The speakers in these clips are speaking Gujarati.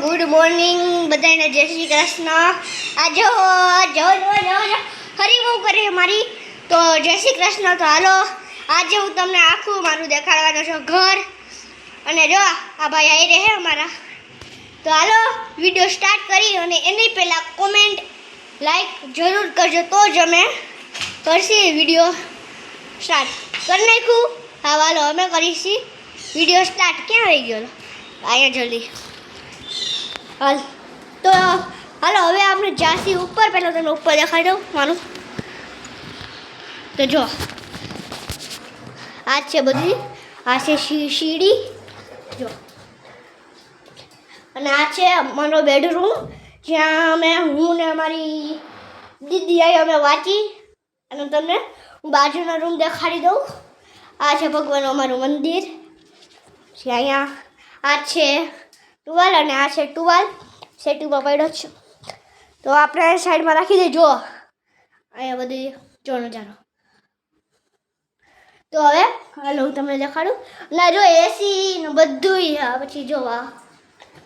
ગુડ મોર્નિંગ બધાને જય શ્રી કૃષ્ણ. આ જો હરી બહુ કરે મારી તો જય શ્રી કૃષ્ણ. તો હાલો આજે હું તમને આખું મારું દેખાડવાનું છું ઘર. અને જો આ ભાઈ આવી રહે અમારા. તો હાલો વિડીયો સ્ટાર્ટ કરી અને એની પહેલાં કોમેન્ટ લાઈક જરૂર કરજો તો જ અમે કરશી વિડીયો સ્ટાર્ટ કરી નાખ્યું. હા હાલો અમે કરીશી વિડીયો સ્ટાર્ટ. ક્યાં આવી ગયો અહીંયા જલ્દી હાલ. તો હાલો હવે આપણે જાસી ઉપર. પહેલાં તમને ઉપર દેખાડી દઉં મારું. તો જો આ છે બધી, આ છે સીડી જો, અને આ છે મારો બેડરૂમ જ્યાં અમે હું ને અમારી દીદી આવી અમે વાંચી. અને તમને હું બાજુનો રૂમ દેખાડી દઉં. આ છે ભગવાનનું અમારું મંદિર છે. અહીંયા આ છે ટુવાલ અને આ છે ટુવાલ સેટુમાં પડ્યો છે. તો આપણે સાઈડમાં રાખી દઈએ. જો અહીંયા બધી જો નજારો. તો હવે હાલો હું તમને દેખાડું. ના જો એસી ને બધું. પછી જો આ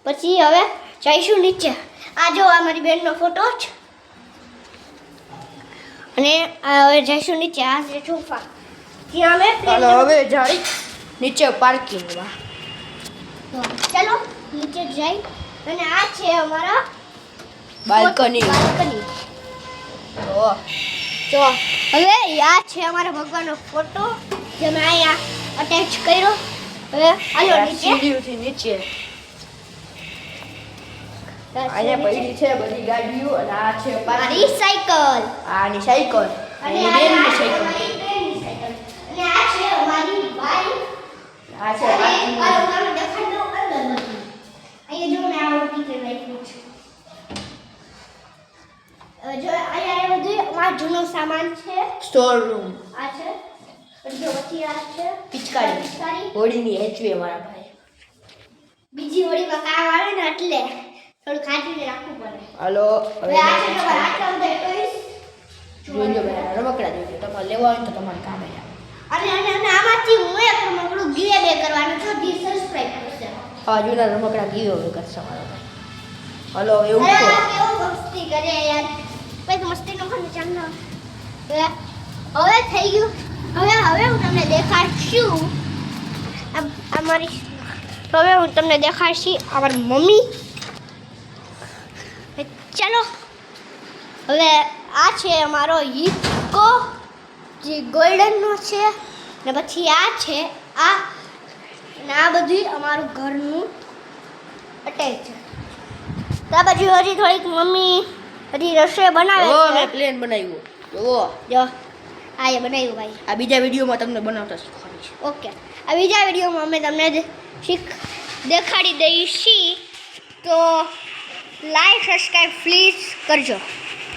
પછી હવે જઈશું નીચે. આ જો આ મારી બેનનો ફોટો છે. અને હવે જઈશું નીચે. આ છે સોફા ત્યાં અમે હવે જાડી નીચે પાર્કિંગમાં. તો ચાલો નીચે જઈ. અને આ છે અમારા બાલ્કની. તો હવે આ છે અમારા ભગવાનનો ફોટો જે મેં અહીંયા અટેચ કર્યો. હવે હાલો નીચે. સીડીઓથી નીચે અહીંયા પડી છે બધી ગાડીઓ. અને આ છે મારી સાયકલ. આની સાયકલ અને એની આ બેનની છે સાયકલ. મારી બેનની સાયકલ. અને આ છે અમારી બાઈક. આ છે અને પાર્કિંગ. હાલો તમને દેખાડી દઉં અંદર બધું. અહીંયા જો મેં આવું ટીચર રાખ્યું છે. જો અહીંયા એ બધું અમારો જૂનો સામાન છે. Store room. આ છે જો પછી આ છે પિચકારી હોળીની હેચવી અમારા ભાઈ. બીજી હોળીમાં કામ આવે ને એટલે થોડું ખાટીને રાખવું પડે. હાલો હવે આ છે તમારા આટલા બધા ટોયસ જોઈજો ભાઈ. રમકડા જોઈજો. તમારે લેવા હોય તો તમારે કામ આવે. અને આમાંથી હું એક રમકડું ગીવે બે કરવાનું છું. જી સબસ્ક્રાઇબ કરશે. હા જૂના રમકડા ગીવે કરશે અમારા ભાઈ. હાલો એવું અરે કહો. આ કેવું મસ્તી કરે યાર. ભાઈ તો મસ્તી નો કરે ચાલ ના. હવે થઈ ગયું. હવે હું તમને દેખાડશું અમારી. હવે હું તમને દેખાડશી અમારી મમ્મી. ચાલો હવે આ છે અમારો હિચકો જે ગોલ્ડનનો છે. ને પછી આ છે આ. અને આ બધું અમારું ઘરનું અટેચ છે. તો આ બાજુ હજી થોડીક મમ્મી હજી રસોઈ બનાવે ઓ છે. મેં પ્લેન બનાવ્યું. જુઓ જો આ એ બનાવ્યું ભાઈ. આ બીજા વિડીયોમાં તમને બનાવતા શીખવાડીશ. ઓકે આ બીજા વિડીયોમાં અમે તમને દેખાડી દઈશી. તો લાઈક સબસ્ક્રાઈબ પ્લીઝ કરજો.